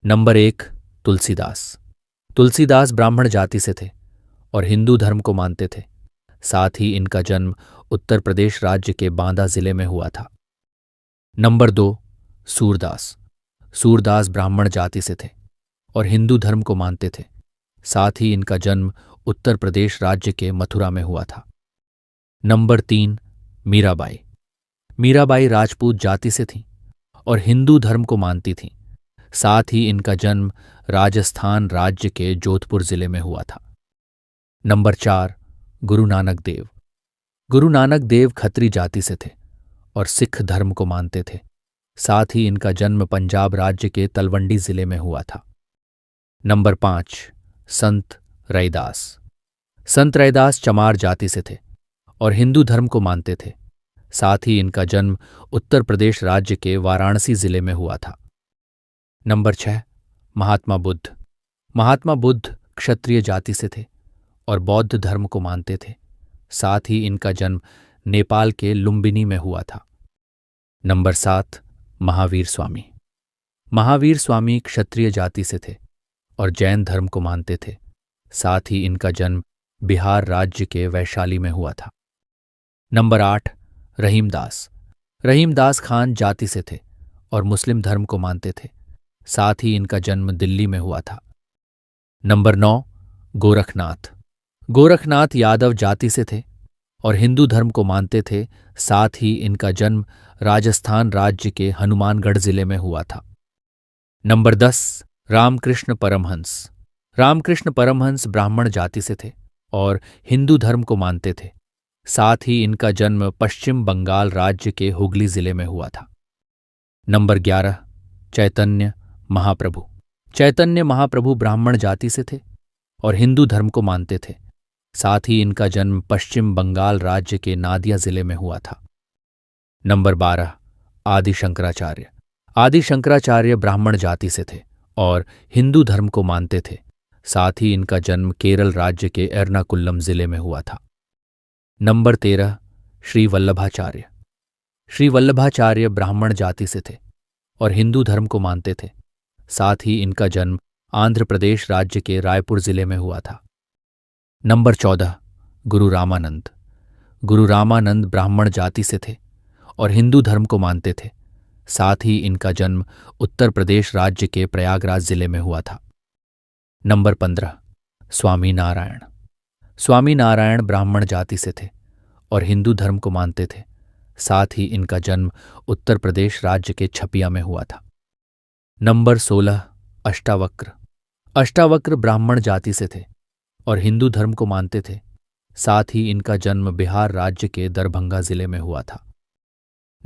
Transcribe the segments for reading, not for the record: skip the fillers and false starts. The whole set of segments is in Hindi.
नंबर 1, तुलसीदास। तुलसीदास ब्राह्मण जाति से थे और हिंदू धर्म को मानते थे। साथ ही इनका जन्म उत्तर प्रदेश राज्य के बांदा जिले में हुआ था। नंबर 2, सूरदास। सूरदास ब्राह्मण जाति से थे और हिंदू धर्म को मानते थे। साथ ही इनका जन्म उत्तर प्रदेश राज्य के मथुरा में हुआ था। नंबर 3, मीराबाई। मीराबाई राजपूत जाति से थीं और हिंदू धर्म को मानती थीं। साथ ही इनका जन्म राजस्थान राज्य के जोधपुर जिले में हुआ था। नंबर 4, गुरु नानक देव। गुरु नानक देव खत्री जाति से थे और सिख धर्म को मानते थे। साथ ही इनका जन्म पंजाब राज्य के तलवंडी जिले में हुआ था। नंबर 5, संत रैदास। संत रैदास चमार जाति से थे और हिंदू धर्म को मानते थे। साथ ही इनका जन्म उत्तर प्रदेश राज्य के वाराणसी जिले में हुआ था। नंबर 6, महात्मा बुद्ध। महात्मा बुद्ध क्षत्रिय जाति से थे और बौद्ध धर्म को मानते थे। साथ ही इनका जन्म नेपाल के लुम्बिनी में हुआ था। नंबर 7, महावीर स्वामी। महावीर स्वामी क्षत्रिय जाति से थे और जैन धर्म को मानते थे। साथ ही इनका जन्म बिहार राज्य के वैशाली में हुआ था। नंबर 8, रहीमदास। रहीमदास खान जाति से थे और मुस्लिम धर्म को मानते थे। साथ ही इनका जन्म दिल्ली में हुआ था। नंबर 9, गोरखनाथ। गोरखनाथ यादव जाति से थे और हिंदू धर्म को मानते थे। साथ ही इनका जन्म राजस्थान राज्य के हनुमानगढ़ जिले में हुआ था। नंबर 10, रामकृष्ण परमहंस। रामकृष्ण परमहंस ब्राह्मण जाति से थे और हिंदू धर्म को मानते थे। साथ ही इनका जन्म पश्चिम बंगाल राज्य के हुगली जिले में हुआ था। नंबर 11, चैतन्य महाप्रभु। चैतन्य महाप्रभु ब्राह्मण जाति से थे और हिंदू धर्म को मानते थे। साथ ही इनका जन्म पश्चिम बंगाल राज्य के नादिया जिले में हुआ था। नंबर 12, आदि शंकराचार्य। आदि शंकराचार्य ब्राह्मण जाति से थे और हिंदू धर्म को मानते थे। साथ ही इनका जन्म केरल राज्य के एर्नाकुलम जिले में हुआ था। नंबर 13, श्री वल्लभाचार्य। श्री वल्लभाचार्य ब्राह्मण जाति से थे और हिंदू धर्म को मानते थे। साथ ही इनका जन्म आंध्र प्रदेश राज्य के रायपुर जिले में हुआ था। नंबर 14, गुरु रामानंद। गुरु रामानंद ब्राह्मण जाति से थे और हिंदू धर्म को मानते थे। साथ ही इनका जन्म उत्तर प्रदेश राज्य के प्रयागराज जिले में हुआ था। नंबर 15, स्वामी नारायण। स्वामी नारायण ब्राह्मण जाति से थे और हिंदू धर्म को मानते थे। साथ ही इनका जन्म उत्तर प्रदेश राज्य के छपिया में हुआ था। नंबर 16, अष्टावक्र। अष्टावक्र ब्राह्मण जाति से थे और हिंदू धर्म को मानते थे। साथ ही इनका जन्म बिहार राज्य के दरभंगा जिले में हुआ था।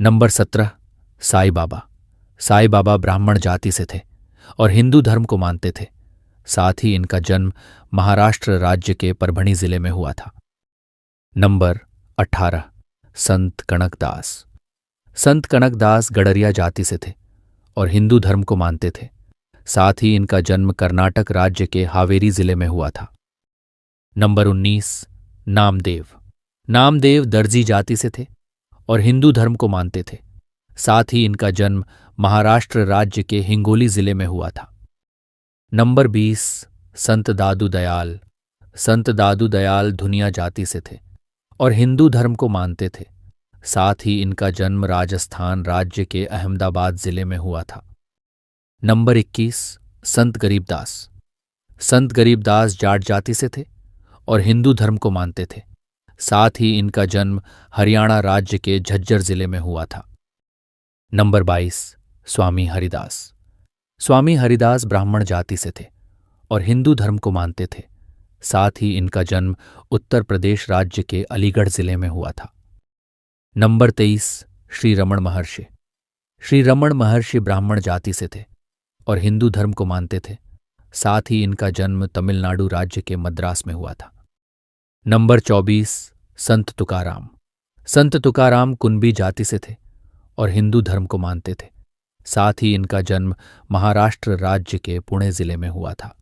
नंबर 17, साईं बाबा। साईं बाबा ब्राह्मण जाति से थे और हिंदू धर्म को मानते थे। साथ ही इनका जन्म महाराष्ट्र राज्य के परभणी जिले में हुआ था। नंबर 18, संत कनकदास। संत कनकदास गडरिया जाति से थे और हिंदू धर्म को मानते थे। साथ ही इनका जन्म कर्नाटक राज्य के हावेरी जिले में हुआ था। नंबर 19, नामदेव। नामदेव दर्जी जाति से थे और हिंदू धर्म को मानते थे। साथ ही इनका जन्म महाराष्ट्र राज्य के हिंगोली जिले में हुआ था। नंबर 20, संत दादू दयाल। संत दादू दयाल धुनिया जाति से थे और हिंदू धर्म को मानते थे। साथ ही इनका जन्म राजस्थान राज्य के अहमदाबाद जिले में हुआ था। नंबर 21, संत गरीबदास। संत गरीबदास जाट जाति से थे और हिंदू धर्म को मानते थे। साथ ही इनका जन्म हरियाणा राज्य के झज्जर जिले में हुआ था। नंबर 22, स्वामी हरिदास। स्वामी हरिदास ब्राह्मण जाति से थे और हिंदू धर्म को मानते थे। साथ ही इनका जन्म उत्तर प्रदेश राज्य के अलीगढ़ जिले में हुआ था। नंबर 23, श्री रमण महर्षि। श्री रमण महर्षि ब्राह्मण जाति से थे और हिंदू धर्म को मानते थे। साथ ही इनका जन्म तमिलनाडु राज्य के मद्रास में हुआ था। नंबर 24, संत तुकाराम। संत तुकाराम कुंभी जाति से थे और हिंदू धर्म को मानते थे। साथ ही इनका जन्म महाराष्ट्र राज्य के पुणे जिले में हुआ था।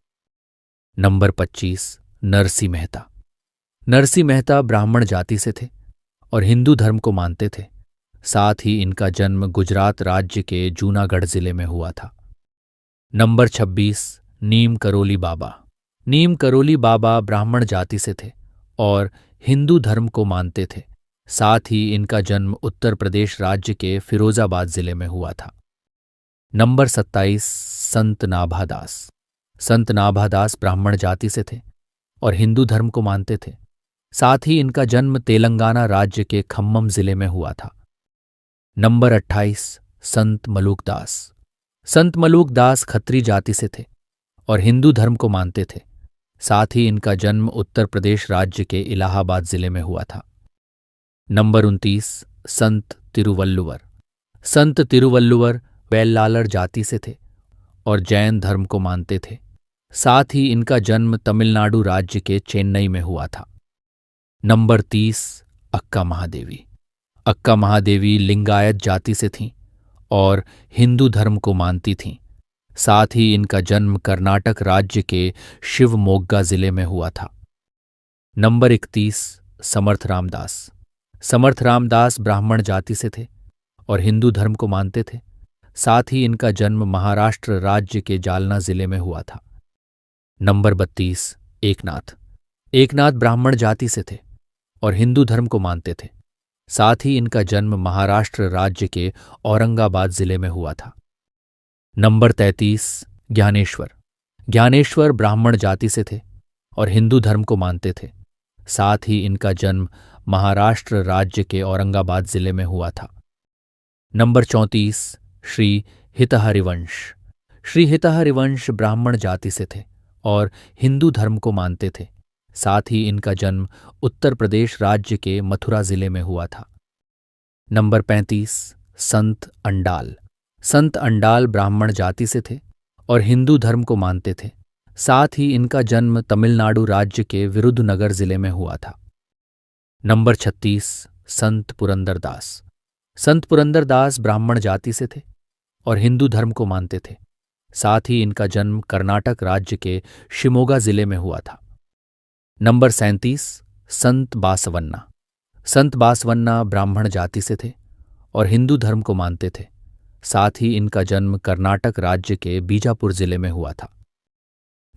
नंबर 25, नरसी मेहता। नरसी मेहता ब्राह्मण जाति से थे और हिंदू धर्म को मानते थे। साथ ही इनका जन्म गुजरात राज्य के जूनागढ़ जिले में हुआ था। नंबर 26 नीम करोली बाबा। नीम करोली बाबा ब्राह्मण जाति से थे और हिंदू धर्म को मानते थे। साथ ही इनका जन्म उत्तर प्रदेश राज्य के फिरोजाबाद जिले में हुआ था। नंबर 27 संत नाभादास। संत नाभादास ब्राह्मण जाति से थे और हिंदू धर्म को मानते थे। साथ ही इनका जन्म तेलंगाना राज्य के खम्मम जिले में हुआ था। नंबर 28 संत मलूकदास। संत मलूकदास खत्री जाति से थे और हिंदू धर्म को मानते थे। साथ ही इनका जन्म उत्तर प्रदेश राज्य के इलाहाबाद जिले में हुआ था। नंबर 29 संत तिरुवल्लुवर। संत तिरुवल्लुवर वेल्लालर जाति से थे और जैन धर्म को मानते थे। साथ ही इनका जन्म तमिलनाडु राज्य के चेन्नई में हुआ था। नंबर 30 अक्का महादेवी। अक्का महादेवी लिंगायत जाति से थीं और हिंदू धर्म को मानती थीं। साथ ही इनका जन्म कर्नाटक राज्य के शिवमोग्गा जिले में हुआ था। नंबर 31 समर्थ रामदास। समर्थ रामदास ब्राह्मण जाति से थे और हिंदू धर्म को मानते थे। साथ ही इनका जन्म महाराष्ट्र राज्य के जालना जिले में हुआ था। नंबर 32 एकनाथ। एकनाथ ब्राह्मण जाति से थे और हिंदू धर्म को मानते थे। साथ ही इनका जन्म महाराष्ट्र राज्य के औरंगाबाद जिले में हुआ था। नंबर 33 ज्ञानेश्वर। ज्ञानेश्वर ब्राह्मण जाति से थे और हिंदू धर्म को मानते थे। साथ ही इनका जन्म महाराष्ट्र राज्य के औरंगाबाद जिले में हुआ था। नंबर 34 श्री हितहरिवंश। श्री हितहरिवंश ब्राह्मण जाति से थे और हिंदू धर्म को मानते थे। साथ ही इनका जन्म उत्तर प्रदेश राज्य के मथुरा जिले में हुआ था। नंबर 35 संत अंडाल। संत अंडाल ब्राह्मण जाति से थे और हिंदू धर्म को मानते थे। साथ ही इनका जन्म तमिलनाडु राज्य के विरुधुनगर जिले में हुआ था। नंबर 36 संत पुरंदरदास। संत पुरंदरदास ब्राह्मण जाति से थे और हिंदू धर्म को मानते थे। साथ ही इनका जन्म कर्नाटक राज्य के शिमोगा जिले में हुआ था। नंबर 37 संत बासवन्ना। संत बासवन्ना ब्राह्मण जाति से थे और हिंदू धर्म को मानते थे। साथ ही इनका जन्म कर्नाटक राज्य के बीजापुर जिले में हुआ था।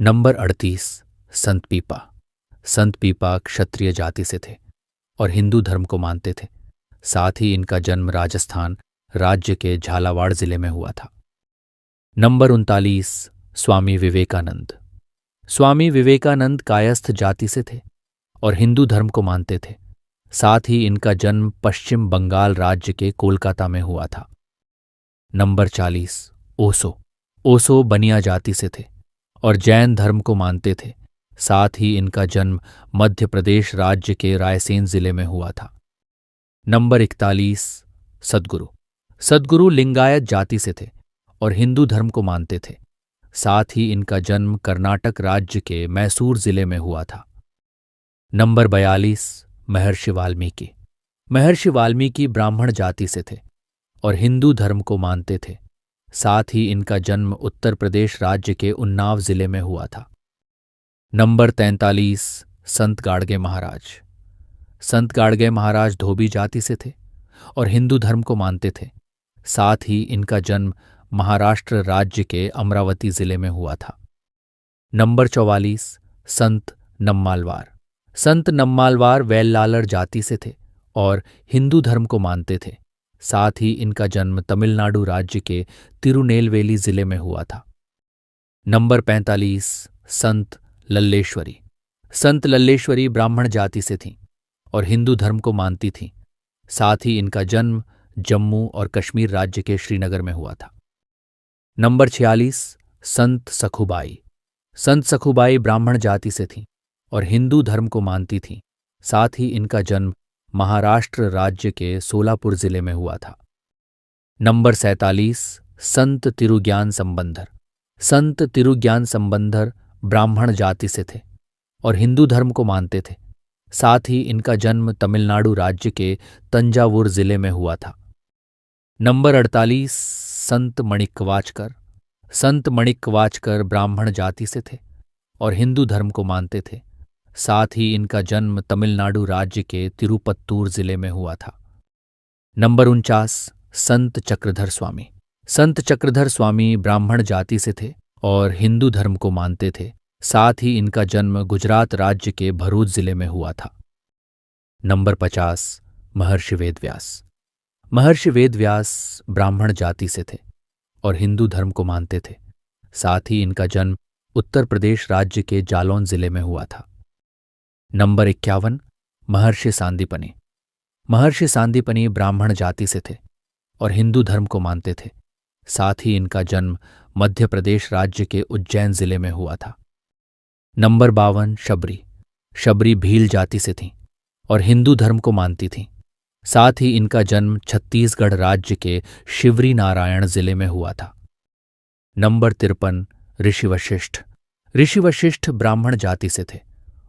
नंबर 38 संत पीपा। संत पीपा क्षत्रिय जाति से थे और हिंदू धर्म को मानते थे। साथ ही इनका जन्म राजस्थान राज्य के झालावाड़ जिले में हुआ था। नंबर 39 स्वामी विवेकानंद। स्वामी विवेकानंद कायस्थ जाति से थे और हिंदू धर्म को मानते थे। साथ ही इनका जन्म पश्चिम बंगाल राज्य के कोलकाता में हुआ था। नंबर 40 ओशो। ओशो बनिया जाति से थे और जैन धर्म को मानते थे। साथ ही इनका जन्म मध्य प्रदेश राज्य के रायसेन जिले में हुआ था। नंबर 41 सद्गुरु। सद्गुरु लिंगायत जाति से थे और हिंदू धर्म को मानते थे। साथ ही इनका जन्म कर्नाटक राज्य के मैसूर जिले में हुआ था। नंबर 42 महर्षि वाल्मीकि। महर्षि वाल्मीकि ब्राह्मण जाति से थे और हिंदू धर्म को मानते थे। साथ ही इनका जन्म उत्तर प्रदेश राज्य के उन्नाव जिले में हुआ था। नंबर 43 संत गाडगे महाराज। संत गाडगे महाराज धोबी जाति से थे और हिंदू धर्म को मानते थे। साथ ही इनका जन्म महाराष्ट्र राज्य के अमरावती जिले में हुआ था। नंबर 44 संत नम्मालवार। संत नम्मालवार वेल्लालर जाति से थे और हिंदू धर्म को मानते थे। साथ ही इनका जन्म तमिलनाडु राज्य के तिरुनेलवेली जिले में हुआ था। नंबर 45 संत लल्लेश्वरी। संत लल्लेश्वरी ब्राह्मण जाति से थीं और हिंदू धर्म को मानती थीं। साथ ही इनका जन्म जम्मू और कश्मीर राज्य के श्रीनगर में हुआ था। नंबर 46 संत सखुबाई। संत सखुबाई ब्राह्मण जाति से थीं और हिंदू धर्म को मानती थीं। साथ ही इनका जन्म महाराष्ट्र राज्य के सोलापुर जिले में हुआ था। नंबर 47 संत तिरुज्ञान संबंधर। संत तिरुज्ञान संबंधर ब्राह्मण जाति से थे और हिंदू धर्म को मानते थे। साथ ही इनका जन्म तमिलनाडु राज्य के तंजावुर जिले में हुआ था। नंबर 48 संत मणिक्वाचकर। संत मणिक्वाचकर ब्राह्मण जाति से थे और हिंदू धर्म को मानते थे। साथ ही इनका जन्म तमिलनाडु राज्य के तिरुपत्तूर जिले में हुआ था। नंबर 49 संत चक्रधर स्वामी। संत चक्रधर स्वामी ब्राह्मण जाति से थे और हिंदू धर्म को मानते थे। साथ ही इनका जन्म गुजरात राज्य के भरूच जिले में हुआ था। नंबर 50, महर्षि वेदव्यास। महर्षि वेदव्यास ब्राह्मण जाति से थे और हिंदू धर्म को मानते थे। साथ ही इनका जन्म उत्तर प्रदेश राज्य के जालौन जिले में हुआ था। नंबर 51, महर्षि सांदीपनि। महर्षि सांदीपनि ब्राह्मण जाति से थे और हिंदू धर्म को मानते थे। साथ ही इनका जन्म मध्य प्रदेश राज्य के उज्जैन जिले में हुआ था। नंबर 52, शबरी। शबरी भील जाति से थीं और हिंदू धर्म को मानती थीं। साथ ही इनका जन्म छत्तीसगढ़ राज्य के शिवरी नारायण जिले में हुआ था। नंबर 53, ऋषि वशिष्ठ। ऋषि वशिष्ठ ब्राह्मण जाति से थे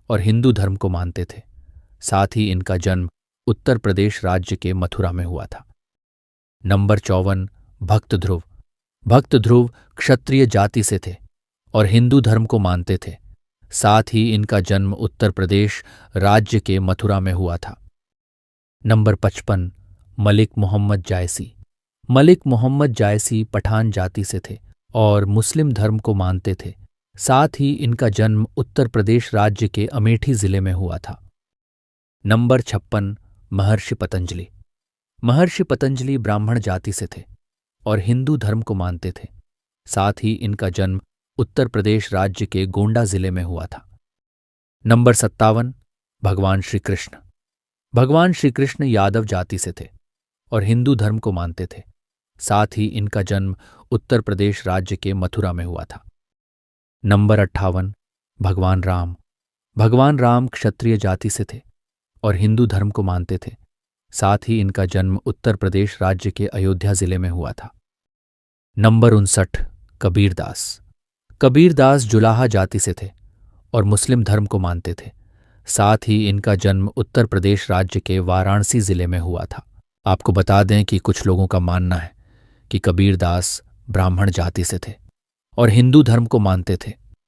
और हिंदू धर्म को मानते थे। साथ ही इनका जन्म उत्तर प्रदेश राज्य के मथुरा में हुआ था। नंबर 54, भक्त ध्रुव। भक्त ध्रुव क्षत्रिय जाति से थे और हिंदू धर्म को मानते थे। साथ ही इनका जन्म उत्तर प्रदेश राज्य के मथुरा में हुआ था। नंबर 55, मलिक मोहम्मद जायसी। मलिक मोहम्मद जायसी पठान जाति से थे और मुस्लिम धर्म को मानते थे। साथ ही इनका जन्म उत्तर प्रदेश राज्य के अमेठी जिले में हुआ था। नंबर 56, महर्षि पतंजलि। महर्षि पतंजलि ब्राह्मण जाति से थे और हिंदू धर्म को मानते थे। साथ ही इनका जन्म उत्तर प्रदेश राज्य के गोंडा जिले में हुआ था। नंबर 57, भगवान श्री कृष्ण। भगवान श्री कृष्ण यादव जाति से थे और हिंदू धर्म को मानते थे। साथ ही इनका जन्म उत्तर प्रदेश राज्य के मथुरा में हुआ था। नंबर 58, भगवान राम। भगवान राम क्षत्रिय जाति से थे और हिंदू धर्म को मानते थे। साथ ही इनका जन्म उत्तर प्रदेश राज्य के अयोध्या जिले में हुआ था। नंबर 59, कबीरदास। कबीरदास जुलाहा जाति से थे और मुस्लिम धर्म को मानते थे। साथ ही इनका जन्म उत्तर प्रदेश राज्य के वाराणसी जिले में हुआ था। आपको बता दें कि कुछ लोगों का मानना है कि कबीरदास ब्राह्मण जाति से थे और हिंदू धर्म को मानते थे।